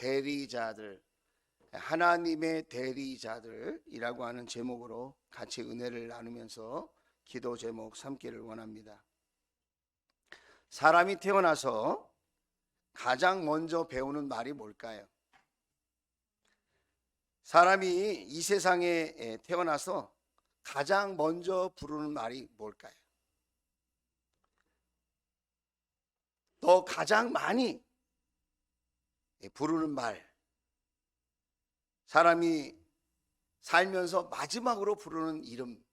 대리자들, 하나님의 대리자들이라고 하는 제목으로 같이 은혜를 나누면서 기도 제목 삼기를 원합니다. 사람이 태어나서 가장 먼저 배우는 말이 뭘까요? 사람이 이 세상에 태어나서 가장 먼저 부르는 말이 뭘까요? 또 가장 많이 부르는 말, 사람이 살면서 마지막으로 부르는 이름,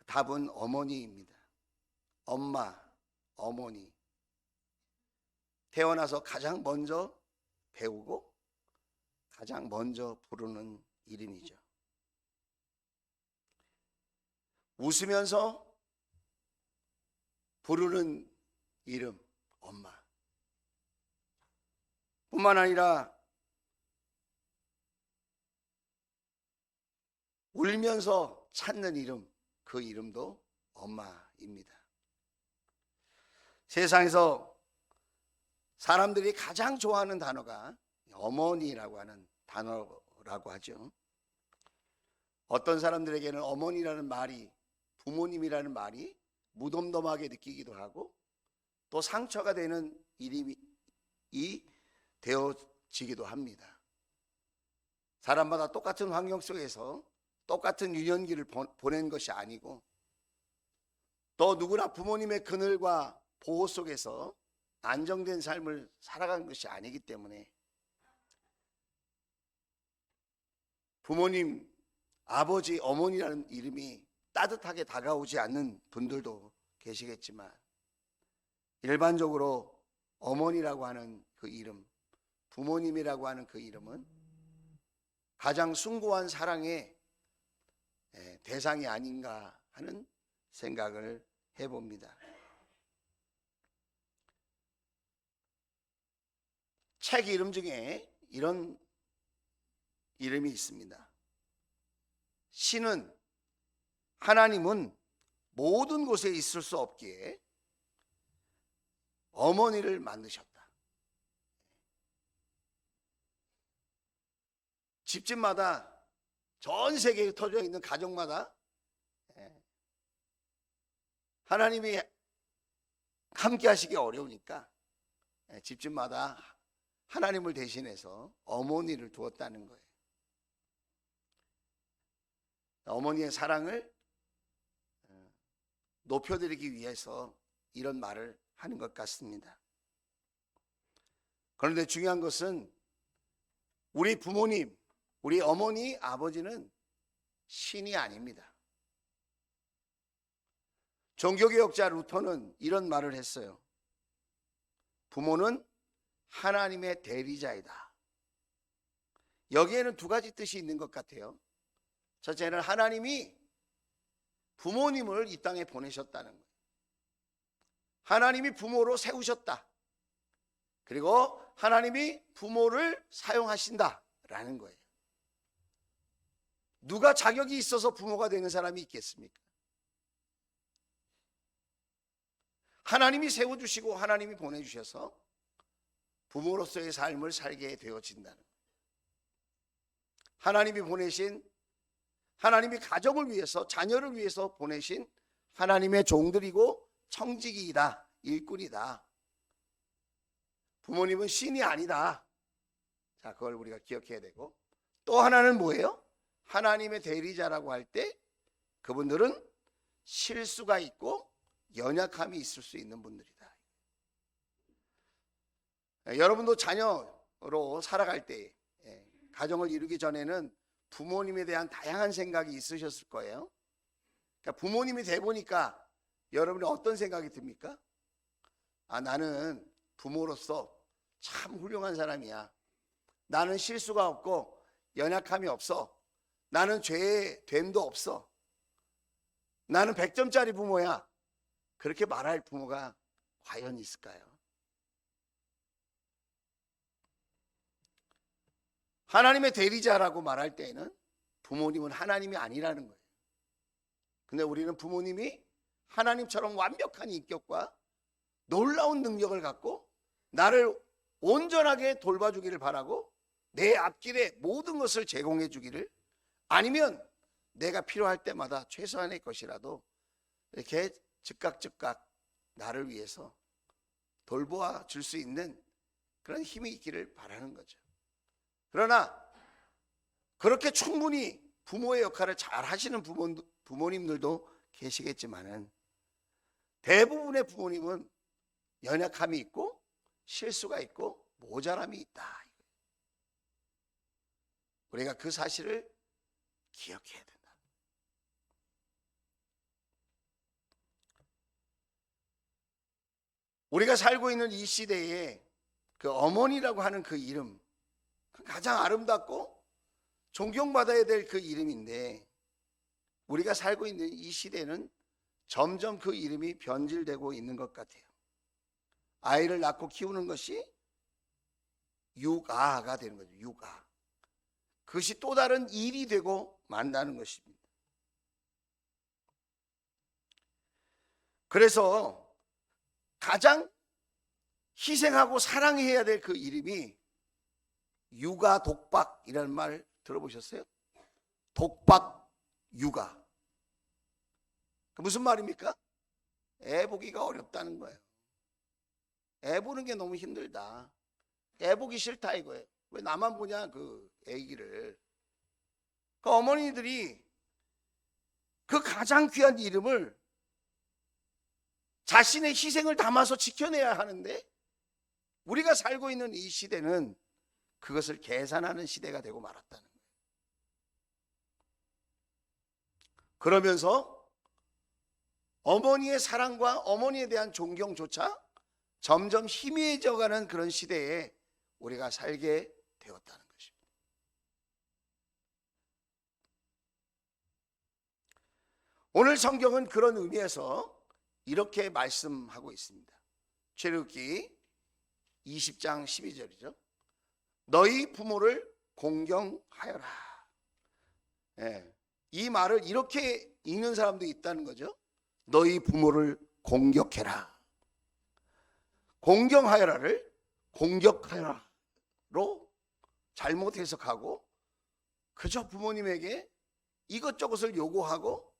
답은 어머니입니다. 엄마, 어머니. 태어나서 가장 먼저 배우고 가장 먼저 부르는 이름이죠. 웃으면서 부르는 이름, 엄마. 뿐만 아니라 울면서 찾는 이름, 그 이름도 엄마입니다. 세상에서 사람들이 가장 좋아하는 단어가 어머니라고 하는 단어라고 하죠. 어떤 사람들에게는 어머니라는 말이, 부모님이라는 말이 무덤덤하게 느끼기도 하고 또 상처가 되는 이름이 되어지기도 합니다. 사람마다 똑같은 환경 속에서 똑같은 유년기를 보낸 것이 아니고 또 누구나 부모님의 그늘과 보호 속에서 안정된 삶을 살아간 것이 아니기 때문에 부모님, 아버지, 어머니라는 이름이 따뜻하게 다가오지 않는 분들도 계시겠지만 일반적으로 어머니라고 하는 그 이름, 부모님이라고 하는 그 이름은 가장 숭고한 사랑의 대상이 아닌가 하는 생각을 해봅니다. 책 이름 중에 이런 이름이 있습니다. 하나님은 모든 곳에 있을 수 없기에 어머니를 만드셨다. 집집마다 전 세계에 터져 있는 가정마다 하나님이 함께 하시기 어려우니까 집집마다 하나님을 대신해서 어머니를 두었다는 거예요. 어머니의 사랑을 높여드리기 위해서 이런 말을 하는 것 같습니다. 그런데 중요한 것은 우리 부모님, 우리 어머니, 아버지는 신이 아닙니다. 종교개혁자 루터는 이런 말을 했어요. 부모는 하나님의 대리자이다. 여기에는 두 가지 뜻이 있는 것 같아요. 첫째는 하나님이 부모님을 이 땅에 보내셨다는 거예요. 하나님이 부모로 세우셨다. 그리고 하나님이 부모를 사용하신다라는 거예요. 누가 자격이 있어서 부모가 되는 사람이 있겠습니까? 하나님이 세워주시고 하나님이 보내주셔서 부모로서의 삶을 살게 되어진다는 거예요. 하나님이 보내신, 하나님이 가정을 위해서, 자녀를 위해서 보내신 하나님의 종들이고 청지기이다, 일꾼이다. 부모님은 신이 아니다. 자, 그걸 우리가 기억해야 되고, 또 하나는 뭐예요? 하나님의 대리자라고 할 때 그분들은 실수가 있고 연약함이 있을 수 있는 분들이다. 여러분도 자녀로 살아갈 때, 가정을 이루기 전에는 부모님에 대한 다양한 생각이 있으셨을 거예요. 그러니까 부모님이 돼 보니까 여러분이 어떤 생각이 듭니까? 아, 나는 부모로서 참 훌륭한 사람이야. 나는 실수가 없고 연약함이 없어. 나는 죄의 됨도 없어. 나는 100점짜리 부모야. 그렇게 말할 부모가 과연 있을까요? 하나님의 대리자라고 말할 때에는 부모님은 하나님이 아니라는 거예요. 근데 우리는 부모님이 하나님처럼 완벽한 인격과 놀라운 능력을 갖고 나를 온전하게 돌봐주기를 바라고 내 앞길에 모든 것을 제공해 주기를, 아니면 내가 필요할 때마다 최소한의 것이라도 이렇게 즉각 나를 위해서 돌보아 줄 수 있는 그런 힘이 있기를 바라는 거죠. 그러나 그렇게 충분히 부모의 역할을 잘 하시는 부모님들도 계시겠지만은 대부분의 부모님은 연약함이 있고 실수가 있고 모자람이 있다. 우리가 그 사실을 기억해야 된다. 우리가 살고 있는 이 시대에 그 어머니라고 하는 그 이름, 가장 아름답고 존경받아야 될 그 이름인데, 우리가 살고 있는 이 시대는 점점 그 이름이 변질되고 있는 것 같아요. 아이를 낳고 키우는 것이 육아가 되는 거죠. 육아. 그것이 또 다른 일이 되고 만다는 것입니다. 그래서 가장 희생하고 사랑해야 될 그 이름이 육아 독박이라는 말 들어보셨어요? 독박 육아. 무슨 말입니까? 애 보기가 어렵다는 거예요. 애 보는 게 너무 힘들다. 애 보기 싫다 이거예요. 왜 나만 보냐 그 애기를. 그 어머니들이 그 가장 귀한 이름을 자신의 희생을 담아서 지켜내야 하는데, 우리가 살고 있는 이 시대는 그것을 계산하는 시대가 되고 말았다는 거예요. 그러면서 어머니의 사랑과 어머니에 대한 존경조차 점점 희미해져가는 그런 시대에 우리가 살게 되었다는 것입니다. 오늘 성경은 그런 의미에서 이렇게 말씀하고 있습니다. 출애굽기 20장 12절이죠. 너희 부모를 공경하여라. 이 말을 이렇게 읽는 사람도 있다는 거죠. 너희 부모를 공격해라. 공경하여라를 공격하여라로 잘못 해석하고 그저 부모님에게 이것저것을 요구하고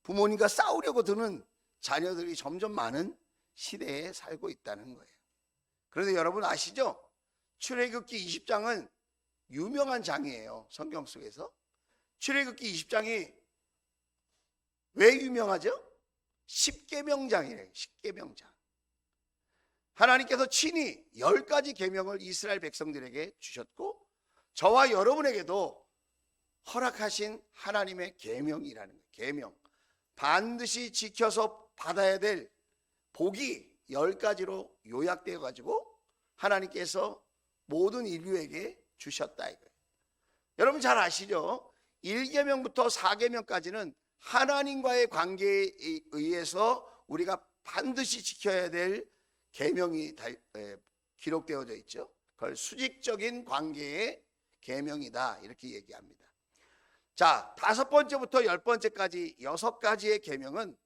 부모님과 싸우려고 드는 자녀들이 점점 많은 시대에 살고 있다는 거예요. 그런데 여러분 아시죠? 출애굽기 20장은 유명한 장이에요. 성경 속에서. 출애굽기 20장이 왜 유명하죠? 십계명장이래요. 십계명장. 하나님께서 친히 10가지 계명을 이스라엘 백성들에게 주셨고 저와 여러분에게도 허락하신 하나님의 계명이라는 거예요. 계명. 반드시 지켜서 받아야 될 복이 10가지로 요약되어 가지고 하나님께서 모든 인류에게 주셨다 이거예요. 여러분 잘 아시죠? 1계명부터 4계명까지는 하나님과의 관계에 의해서 우리가 반드시 지켜야 될 계명이 기록되어져 있죠. 그걸 수직적인 관계의 계명이다 이렇게 얘기합니다. 자, 5번째부터 10번째까지 6가지의 계명은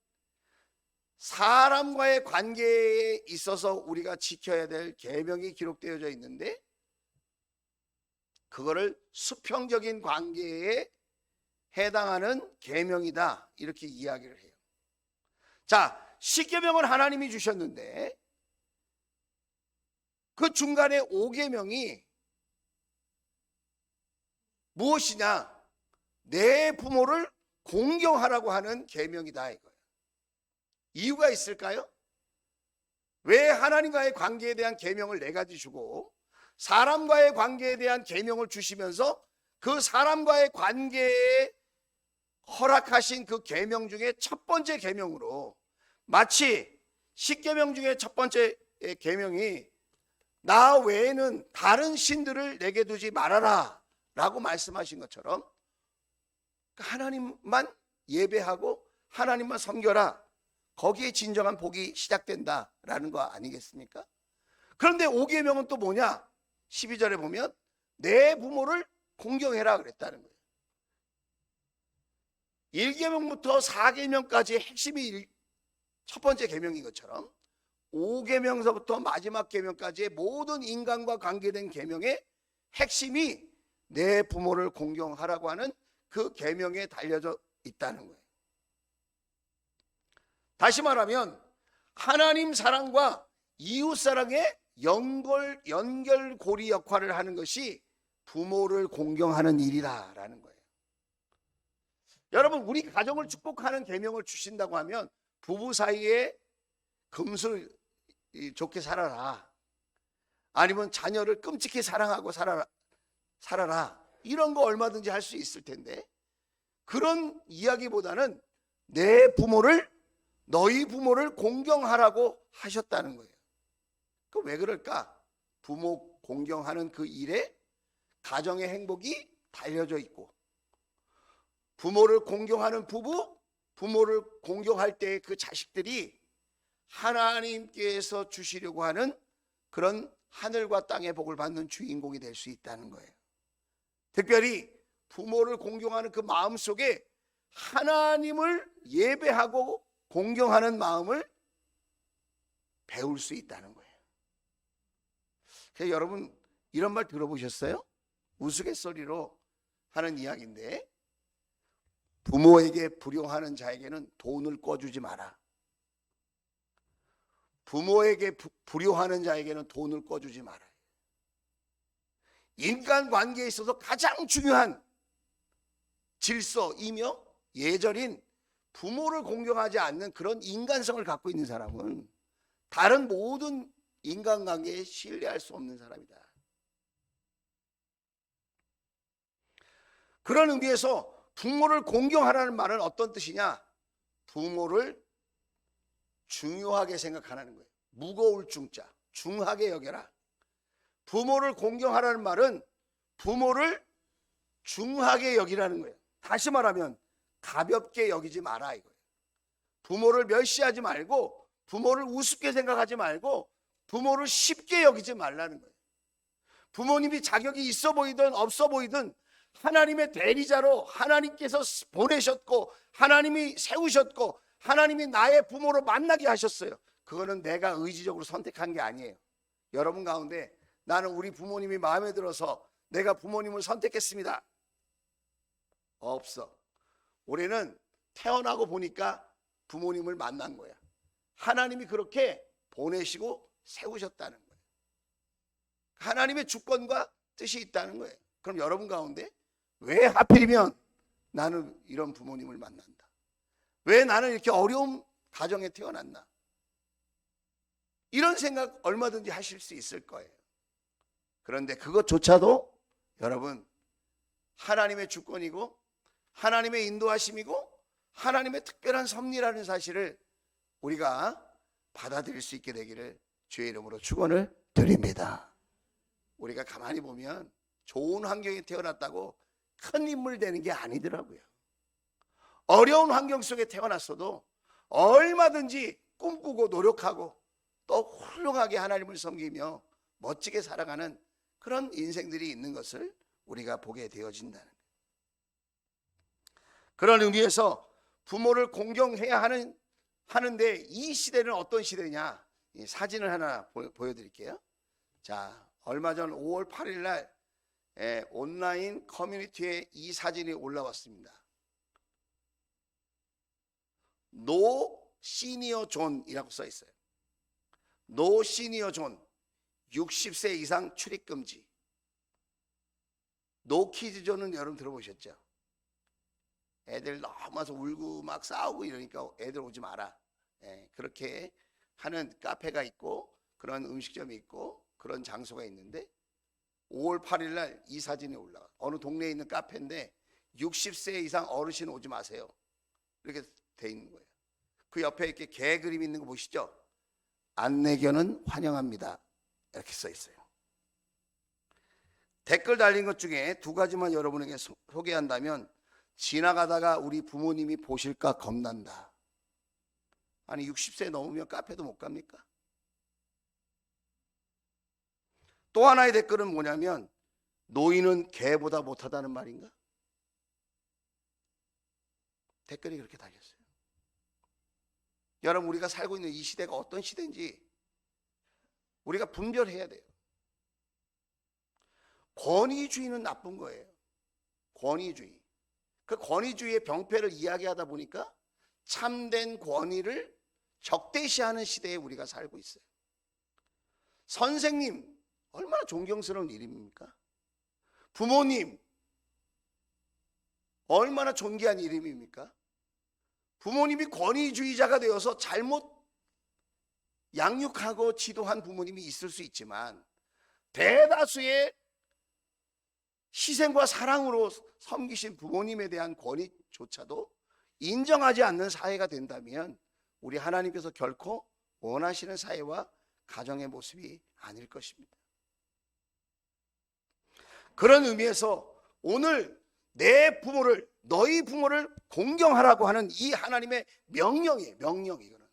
사람과의 관계에 있어서 우리가 지켜야 될 계명이 기록되어져 있는데, 그거를 수평적인 관계에 해당하는 계명이다 이렇게 이야기를 해요. 자, 10계명은 하나님이 주셨는데 그 중간에 5계명이 무엇이냐? 내 부모를 공경하라고 하는 계명이다 이거예요. 이유가 있을까요? 왜 하나님과의 관계에 대한 계명을 4가지 주고 사람과의 관계에 대한 계명을 주시면서 그 사람과의 관계에 허락하신 그 계명 중에 첫 번째 계명으로, 마치 10계명 중에 첫 번째 계명이 나 외에는 다른 신들을 내게 두지 말아라 라고 말씀하신 것처럼 하나님만 예배하고 하나님만 섬겨라, 거기에 진정한 복이 시작된다라는 거 아니겠습니까? 그런데 5계명은 또 뭐냐? 12절에 보면 내 부모를 공경해라 그랬다는 거예요. 1계명부터 4계명까지의 핵심이 첫 번째 계명인 것처럼 5계명서부터 마지막 계명까지의 모든 인간과 관계된 계명의 핵심이 내 부모를 공경하라고 하는 그 계명에 달려져 있다는 거예요. 다시 말하면 하나님 사랑과 이웃 사랑의 연결고리 역할을 하는 것이 부모를 공경하는 일이라는 거예요. 여러분, 우리 가정을 축복하는 계명을 주신다고 하면 부부 사이에 금슬 좋게 살아라, 아니면 자녀를 끔찍히 사랑하고 살아라, 이런 거 얼마든지 할 수 있을 텐데, 그런 이야기보다는 너희 부모를 공경하라고 하셨다는 거예요. 그 왜 그럴까? 부모 공경하는 그 일에 가정의 행복이 달려져 있고, 부모를 공경하는 부부, 부모를 공경할 때 그 자식들이 하나님께서 주시려고 하는 그런 하늘과 땅의 복을 받는 주인공이 될 수 있다는 거예요. 특별히 부모를 공경하는 그 마음 속에 하나님을 예배하고 공경하는 마음을 배울 수 있다는 거예요. 그래서 여러분, 이런 말 들어보셨어요? 우스갯소리로 하는 이야기인데, 부모에게 불효하는 자에게는 돈을 꿔주지 마라. 부모에게 불효하는 자에게는 돈을 꿔주지 마라. 인간관계에 있어서 가장 중요한 질서이며 예절인 부모를 공경하지 않는 그런 인간성을 갖고 있는 사람은 다른 모든 인간관계에 신뢰할 수 없는 사람이다. 그런 의미에서 부모를 공경하라는 말은 어떤 뜻이냐? 부모를 중요하게 생각하라는 거예요. 무거울 중자, 중하게 여겨라. 부모를 공경하라는 말은 부모를 중하게 여기라는 거예요. 다시 말하면 가볍게 여기지 마라 이거예요. 부모를 멸시하지 말고, 부모를 우습게 생각하지 말고, 부모를 쉽게 여기지 말라는 거예요. 부모님이 자격이 있어 보이든 없어 보이든 하나님의 대리자로 하나님께서 보내셨고, 하나님이 세우셨고, 하나님이 나의 부모로 만나게 하셨어요. 그거는 내가 의지적으로 선택한 게 아니에요. 여러분 가운데 나는 우리 부모님이 마음에 들어서 내가 부모님을 선택했습니다. 없어. 우리는 태어나고 보니까 부모님을 만난 거야. 하나님이 그렇게 보내시고 세우셨다는 거예요. 하나님의 주권과 뜻이 있다는 거예요. 그럼 여러분 가운데 왜 하필이면 나는 이런 부모님을 만난다? 왜 나는 이렇게 어려운 가정에 태어났나? 이런 생각 얼마든지 하실 수 있을 거예요. 그런데 그것조차도 여러분, 하나님의 주권이고 하나님의 인도하심이고 하나님의 특별한 섭리라는 사실을 우리가 받아들일 수 있게 되기를 주의 이름으로 축원을 드립니다. 우리가 가만히 보면 좋은 환경에 태어났다고 큰 인물 되는 게 아니더라고요. 어려운 환경 속에 태어났어도 얼마든지 꿈꾸고 노력하고 또 훌륭하게 하나님을 섬기며 멋지게 살아가는 그런 인생들이 있는 것을 우리가 보게 되어진다는 거예요. 그런 의미에서 부모를 공경해야 하는데 이 시대는 어떤 시대냐? 이 사진을 하나 보여드릴게요. 자, 얼마 전 5월 8일 날 온라인 커뮤니티에 이 사진이 올라왔습니다. 노 시니어 존이라고 써 있어요. 노 시니어 존, 60세 이상 출입 금지. 노 키즈 존은 여러분 들어보셨죠? 애들 너무 와서 울고 막 싸우고 이러니까 애들 오지 마라. 그렇게 하는 카페가 있고 그런 음식점이 있고 그런 장소가 있는데 5월 8일 날 이 사진이 올라와. 어느 동네에 있는 카페인데 60세 이상 어르신 오지 마세요. 이렇게 돼 있는 거예요. 그 옆에 이렇게 개 그림 있는 거 보시죠? 안내견은 환영합니다. 이렇게 써 있어요. 댓글 달린 것 중에 두 가지만 여러분에게 소개한다면, 지나가다가 우리 부모님이 보실까 겁난다. 아니 60세 넘으면 카페도 못 갑니까? 또 하나의 댓글은 뭐냐면, 노인은 개보다 못하다는 말인가? 댓글이 그렇게 달렸어요. 여러분, 우리가 살고 있는 이 시대가 어떤 시대인지 우리가 분별해야 돼요. 권위주의는 나쁜 거예요. 권위주의. 그 권위주의의 병폐를 이야기하다 보니까 참된 권위를 적대시하는 시대에 우리가 살고 있어요. 선생님, 얼마나 존경스러운 이름입니까? 부모님, 얼마나 존귀한 이름입니까? 부모님이 권위주의자가 되어서 잘못 양육하고 지도한 부모님이 있을 수 있지만 대다수의 희생과 사랑으로 섬기신 부모님에 대한 권위조차도 인정하지 않는 사회가 된다면 우리 하나님께서 결코 원하시는 사회와 가정의 모습이 아닐 것입니다. 그런 의미에서 오늘 내 부모를, 너희 부모를 공경하라고 하는 이 하나님의 명령이에요. 이거는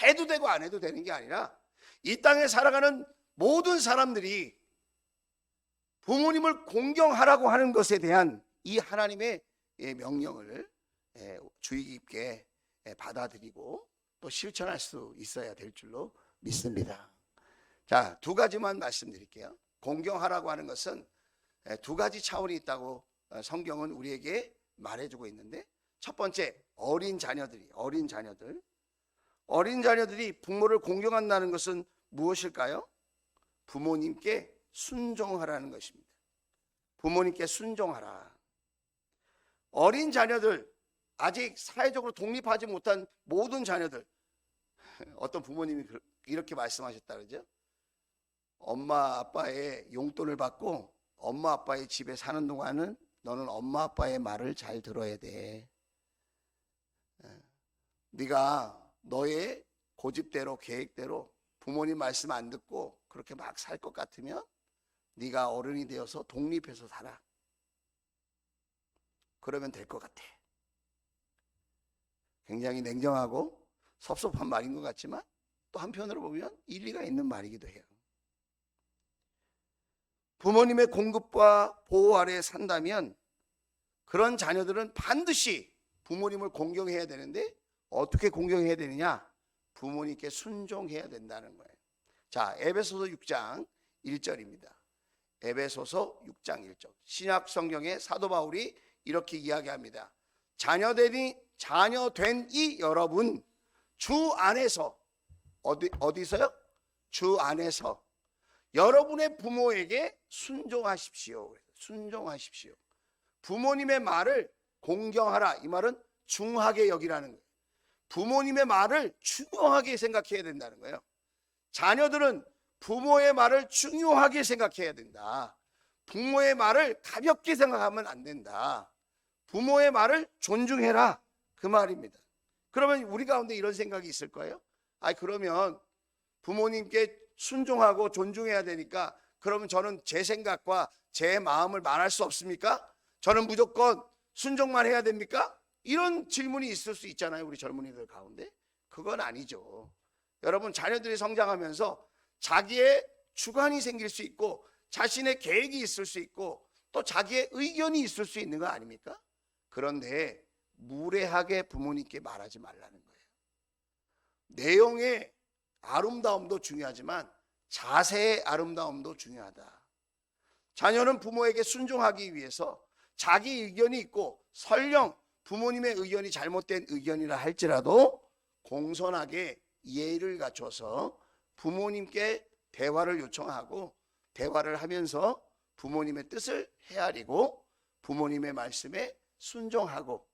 해도 되고 안 해도 되는 게 아니라 이 땅에 살아가는 모든 사람들이 부모님을 공경하라고 하는 것에 대한 이 하나님의 명령을 주의 깊게 받아들이고 또 실천할 수 있어야 될 줄로 믿습니다. 자, 두 가지만 말씀드릴게요. 공경하라고 하는 것은 두 가지 차원이 있다고 성경은 우리에게 말해주고 있는데, 첫 번째, 어린 자녀들이 부모를 공경한다는 것은 무엇일까요? 부모님께 순종하라는 것입니다. 부모님께 순종하라. 어린 자녀들, 아직 사회적으로 독립하지 못한 모든 자녀들, 어떤 부모님이 이렇게 말씀하셨다 그러죠. 엄마 아빠의 용돈을 받고 엄마 아빠의 집에 사는 동안은 너는 엄마 아빠의 말을 잘 들어야 돼. 네가 너의 고집대로 계획대로 부모님 말씀 안 듣고 그렇게 막 살 것 같으면 네가 어른이 되어서 독립해서 살아. 그러면 될 것 같아. 굉장히 냉정하고 섭섭한 말인 것 같지만 또 한편으로 보면 일리가 있는 말이기도 해요. 부모님의 공급과 보호 아래에 산다면 그런 자녀들은 반드시 부모님을 공경해야 되는데 어떻게 공경해야 되느냐? 부모님께 순종해야 된다는 거예요. 자, 에베소서 6장 1절입니다. 에베소서 6장 1절. 신약 성경에 사도 바울이 이렇게 이야기합니다. 자녀된 이 여러분, 주 안에서, 어디서요? 주 안에서 여러분의 부모에게 순종하십시오. 순종하십시오. 부모님의 말을 공경하라. 이 말은 중하게 여기라는 거예요. 부모님의 말을 중요하게 생각해야 된다는 거예요. 자녀들은 부모의 말을 중요하게 생각해야 된다. 부모의 말을 가볍게 생각하면 안 된다. 부모의 말을 존중해라. 그 말입니다. 그러면 우리 가운데 이런 생각이 있을 거예요. 그러면 부모님께 순종하고 존중해야 되니까 그러면 저는 제 생각과 제 마음을 말할 수 없습니까? 저는 무조건 순종만 해야 됩니까? 이런 질문이 있을 수 있잖아요. 우리 젊은이들 가운데. 그건 아니죠. 여러분, 자녀들이 성장하면서 자기의 주관이 생길 수 있고 자신의 계획이 있을 수 있고 또 자기의 의견이 있을 수 있는 거 아닙니까? 그런데 무례하게 부모님께 말하지 말라는 거예요. 내용의 아름다움도 중요하지만 자세의 아름다움도 중요하다. 자녀는 부모에게 순종하기 위해서 자기 의견이 있고 설령 부모님의 의견이 잘못된 의견이라 할지라도 공손하게 예의를 갖춰서 부모님께 대화를 요청하고 대화를 하면서 부모님의 뜻을 헤아리고 부모님의 말씀에 순종하고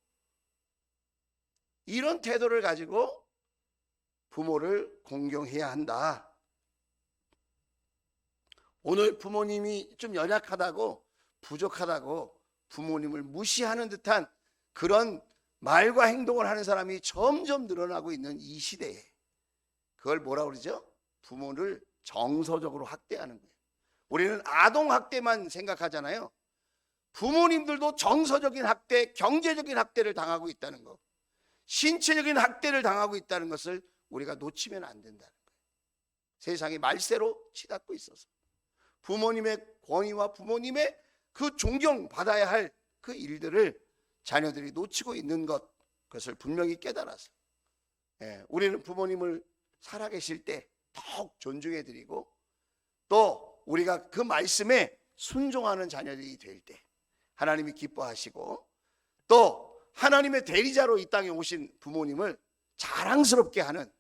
이런 태도를 가지고 부모를 공경해야 한다. 오늘 부모님이 좀 연약하다고 부족하다고 부모님을 무시하는 듯한 그런 말과 행동을 하는 사람이 점점 늘어나고 있는 이 시대에 그걸 뭐라고 그러죠? 부모를 정서적으로 학대하는 거예요. 우리는 아동학대만 생각하잖아요. 부모님들도 정서적인 학대, 경제적인 학대를 당하고 있다는 거, 신체적인 학대를 당하고 있다는 것을 우리가 놓치면 안 된다는 거예요. 세상이 말세로 치닫고 있어서 부모님의 권위와 부모님의 그 존경받아야 할 그 일들을 자녀들이 놓치고 있는 그것을 분명히 깨달아서 우리는 부모님을 살아계실 때 더욱 존중해드리고 또 우리가 그 말씀에 순종하는 자녀들이 될 때 하나님이 기뻐하시고, 또 하나님의 대리자로 이 땅에 오신 부모님을 자랑스럽게 하는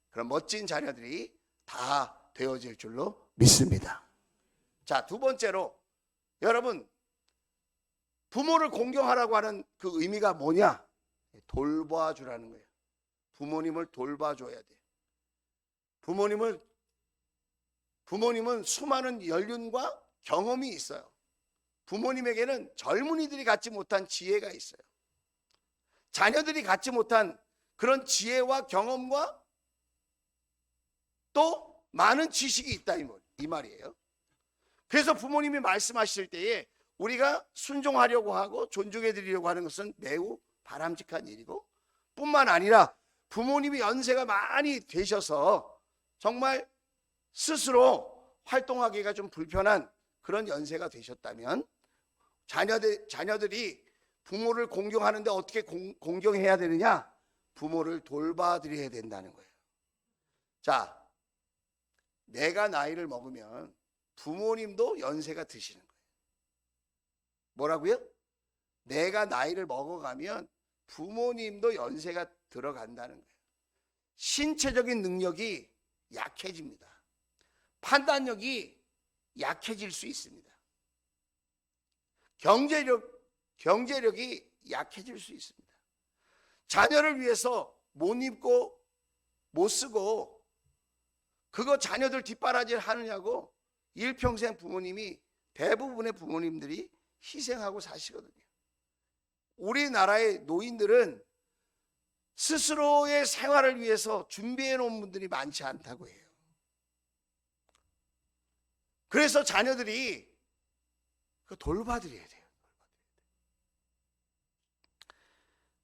그런 멋진 자녀들이 다 되어질 줄로 믿습니다. 자, 두 번째로, 여러분, 부모를 공경하라고 하는 그 의미가 뭐냐? 돌봐주라는 거예요. 부모님을 돌봐줘야 돼. 부모님은 수많은 연륜과 경험이 있어요. 부모님에게는 젊은이들이 갖지 못한 지혜가 있어요. 자녀들이 갖지 못한 그런 지혜와 경험과 또 많은 지식이 있다 이 말이에요. 그래서 부모님이 말씀하실 때에 우리가 순종하려고 하고 존중해 드리려고 하는 것은 매우 바람직한 일이고, 뿐만 아니라 부모님이 연세가 많이 되셔서 정말 스스로 활동하기가 좀 불편한 그런 연세가 되셨다면 자녀들이 부모를 공경하는데 어떻게 공경해야 되느냐? 부모를 돌봐드려야 된다는 거예요. 자, 내가 나이를 먹으면 부모님도 연세가 드시는 거예요. 뭐라고요? 내가 나이를 먹어가면 부모님도 연세가 들어간다는 거예요. 신체적인 능력이 약해집니다. 판단력이 약해질 수 있습니다. 경제력이 약해질 수 있습니다. 자녀를 위해서 못 입고 못 쓰고 그거 자녀들 뒷바라지 하느냐고 일평생 대부분의 부모님들이 희생하고 사시거든요. 우리나라의 노인들은 스스로의 생활을 위해서 준비해 놓은 분들이 많지 않다고 해요. 그래서 자녀들이 돌봐드려야 돼요.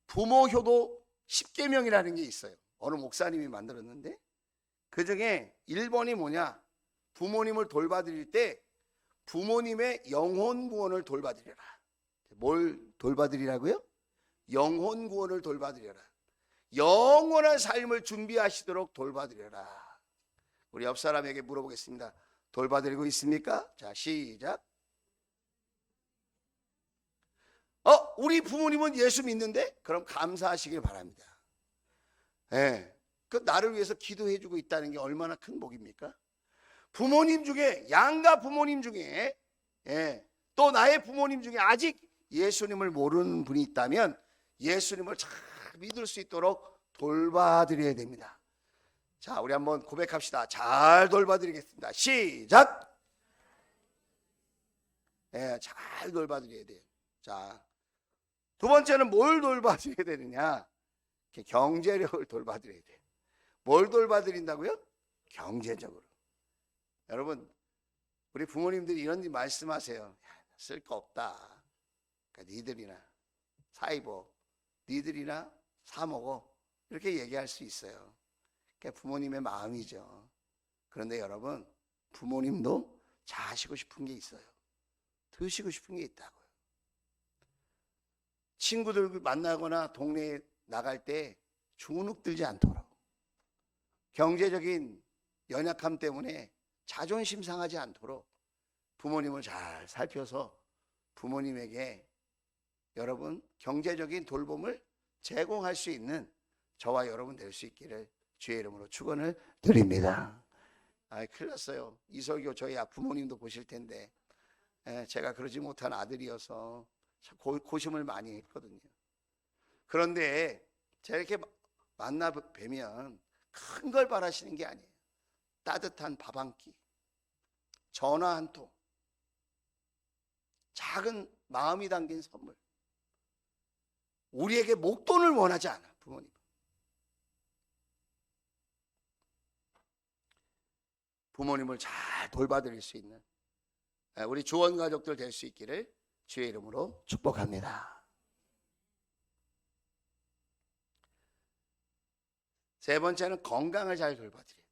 부모 효도 10계명이라는 게 있어요. 어느 목사님이 만들었는데 그 중에 1번이 뭐냐? 부모님을 돌봐드릴 때 부모님의 영혼 구원을 돌봐드려라. 뭘 돌봐드리라고요? 영혼 구원을 돌봐드려라. 영원한 삶을 준비하시도록 돌봐드려라. 우리 옆 사람에게 물어보겠습니다. 돌봐드리고 있습니까? 자, 시작. 우리 부모님은 예수 믿는데? 그럼 감사하시길 바랍니다. 그 나를 위해서 기도해주고 있다는 게 얼마나 큰 복입니까? 부모님 중에, 양가 부모님 중에, 또 나의 부모님 중에 아직 예수님을 모르는 분이 있다면 예수님을 잘 믿을 수 있도록 돌봐드려야 됩니다. 자, 우리 한번 고백합시다. 잘 돌봐드리겠습니다. 시작. 잘 돌봐드려야 돼요. 자, 두 번째는 뭘 돌봐드려야 되느냐? 경제력을 돌봐드려야 돼요. 뭘 돌봐드린다고요? 경제적으로. 여러분, 우리 부모님들이 이런 말씀하세요. 쓸 거 없다. 그러니까 니들이나 사 입어, 니들이나 사 먹어, 이렇게 얘기할 수 있어요. 그러니까 부모님의 마음이죠. 그런데 여러분, 부모님도 자시고 싶은 게 있어요. 드시고 싶은 게 있다고요. 친구들 만나거나 동네에 나갈 때 주눅 들지 않도록, 경제적인 연약함 때문에 자존심 상하지 않도록 부모님을 잘 살펴서 부모님에게 여러분 경제적인 돌봄을 제공할 수 있는 저와 여러분 될 수 있기를 주의 이름으로 축원을 드립니다. 큰일 났어요. 이설교 저희 부모님도 보실 텐데 제가 그러지 못한 아들이어서 고심을 많이 했거든요. 그런데 제가 이렇게 만나 뵈면 큰 걸 바라시는 게 아니에요. 따뜻한 밥 한 끼, 전화 한 통, 작은 마음이 담긴 선물. 우리에게 목돈을 원하지 않아, 부모님. 부모님을 잘 돌봐드릴 수 있는 우리 조원 가족들 될 수 있기를 주의 이름으로 축복합니다. 세 번째는 건강을 잘 돌봐드려야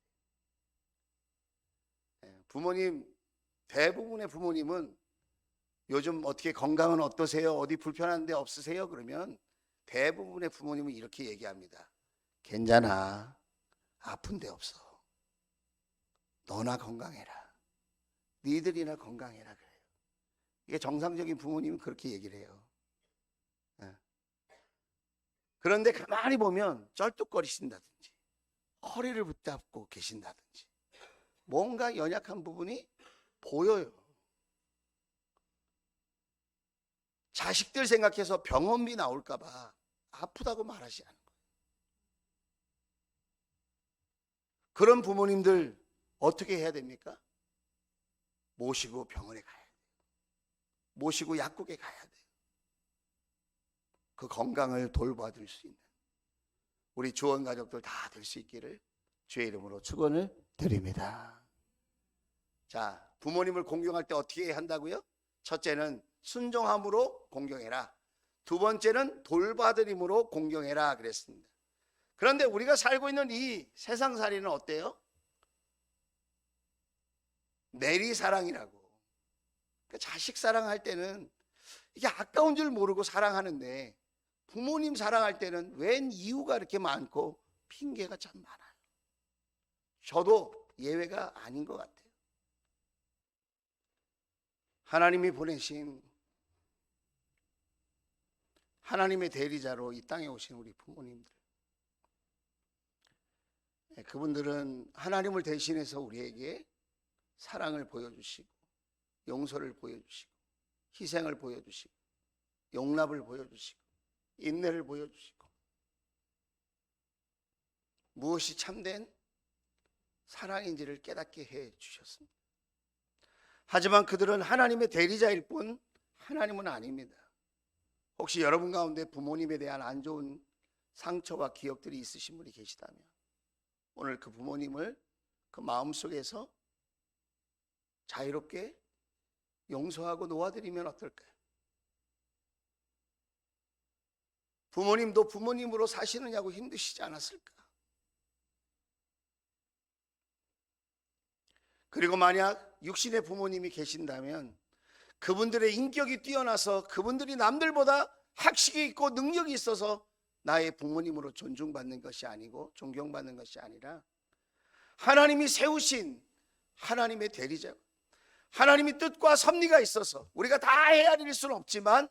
돼요. 부모님, 대부분의 부모님은 요즘 어떻게 건강은 어떠세요? 어디 불편한 데 없으세요? 그러면 대부분의 부모님은 이렇게 얘기합니다. 괜찮아. 아픈 데 없어. 너나 건강해라. 니들이나 건강해라 그래요. 이게 정상적인 부모님은 그렇게 얘기를 해요. 그런데 가만히 보면 쩔뚝거리신다든지 허리를 붙잡고 계신다든지 뭔가 연약한 부분이 보여요. 자식들 생각해서 병원비 나올까 봐 아프다고 말하지 않는 거예요. 그런 부모님들 어떻게 해야 됩니까? 모시고 병원에 가야 돼요. 모시고 약국에 가야 돼요. 그 건강을 돌봐줄 수 있는 우리 주원 가족들 다 될 수 있기를 주의 이름으로 축원을 드립니다. 자, 부모님을 공경할 때 어떻게 한다고요? 첫째는 순종함으로 공경해라. 두 번째는 돌봐드림으로 공경해라 그랬습니다. 그런데 우리가 살고 있는 이 세상살이는 어때요? 내리사랑이라고. 그러니까 자식 사랑할 때는 이게 아까운 줄 모르고 사랑하는데 부모님 사랑할 때는 웬 이유가 이렇게 많고 핑계가 참 많아요. 저도 예외가 아닌 것 같아요. 하나님이 보내신 하나님의 대리자로 이 땅에 오신 우리 부모님들, 그분들은 하나님을 대신해서 우리에게 사랑을 보여주시고 용서를 보여주시고 희생을 보여주시고 용납을 보여주시고 인내를 보여주시고 무엇이 참된 사랑인지를 깨닫게 해 주셨습니다. 하지만 그들은 하나님의 대리자일 뿐 하나님은 아닙니다. 혹시 여러분 가운데 부모님에 대한 안 좋은 상처와 기억들이 있으신 분이 계시다면 오늘 그 부모님을 그 마음속에서 자유롭게 용서하고 놓아드리면 어떨까요? 부모님도 부모님으로 사시느냐고 힘드시지 않았을까? 그리고 만약 육신의 부모님이 계신다면 그분들의 인격이 뛰어나서 그분들이 남들보다 학식이 있고 능력이 있어서 나의 부모님으로 존중받는 것이 아니고 존경받는 것이 아니라 하나님이 세우신 하나님의 대리자, 하나님의 뜻과 섭리가 있어서 우리가 다 헤아릴 수는 없지만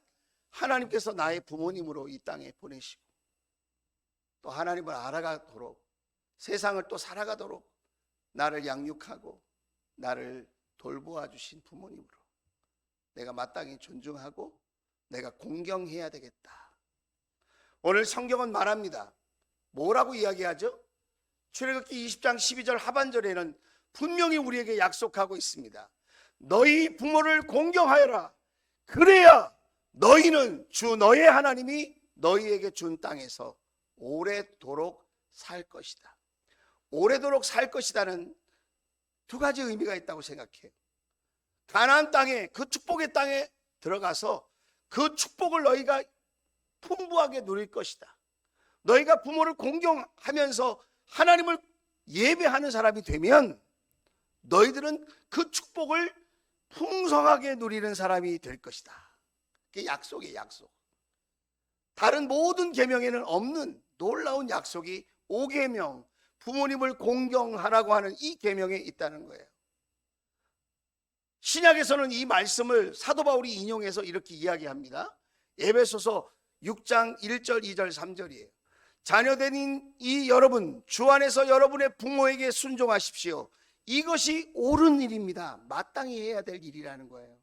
하나님께서 나의 부모님으로 이 땅에 보내시고 또 하나님을 알아가도록 세상을 또 살아가도록 나를 양육하고 나를 돌보아 주신 부모님으로 내가 마땅히 존중하고 내가 공경해야 되겠다. 오늘 성경은 말합니다. 뭐라고 이야기하죠? 출애굽기 20장 12절 하반절에는 분명히 우리에게 약속하고 있습니다. 너희 부모를 공경하여라. 그래야 너희는 주 너의 하나님이 너희에게 준 땅에서 오래도록 살 것이다. 오래도록 살 것이다는 두 가지 의미가 있다고 생각해요. 가나안 땅에, 그 축복의 땅에 들어가서 그 축복을 너희가 풍부하게 누릴 것이다. 너희가 부모를 공경하면서 하나님을 예배하는 사람이 되면 너희들은 그 축복을 풍성하게 누리는 사람이 될 것이다. 그게 약속이에요, 약속. 다른 모든 계명에는 없는 놀라운 약속이 5계명, 부모님을 공경하라고 하는 이 계명에 있다는 거예요. 신약에서는 이 말씀을 사도 바울이 인용해서 이렇게 이야기합니다. 에베소서 6장 1절, 2절, 3절이에요. 자녀된 이 여러분, 주 안에서 여러분의 부모에게 순종하십시오. 이것이 옳은 일입니다. 마땅히 해야 될 일이라는 거예요.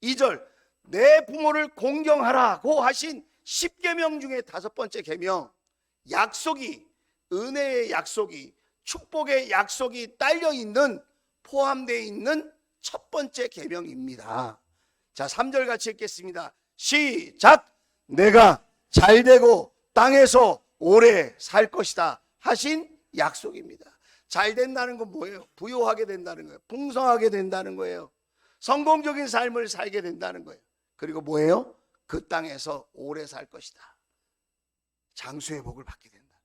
2절, 내 부모를 공경하라고 하신 10계명 중에 5번째 계명, 약속이, 은혜의 약속이, 축복의 약속이 딸려있는, 포함되어 있는 첫 번째 계명입니다. 자, 3절 같이 읽겠습니다. 시작! 내가 잘되고 땅에서 오래 살 것이다 하신 약속입니다. 잘 된다는 건 뭐예요? 부유하게 된다는 거예요. 풍성하게 된다는 거예요. 성공적인 삶을 살게 된다는 거예요. 그리고 뭐예요? 그 땅에서 오래 살 것이다. 장수의 복을 받게 된다.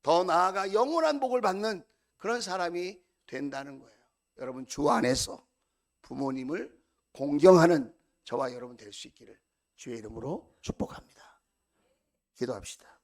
더 나아가 영원한 복을 받는 그런 사람이 된다는 거예요. 여러분, 주 안에서 부모님을 공경하는 저와 여러분 될 수 있기를 주의 이름으로 축복합니다. 기도합시다.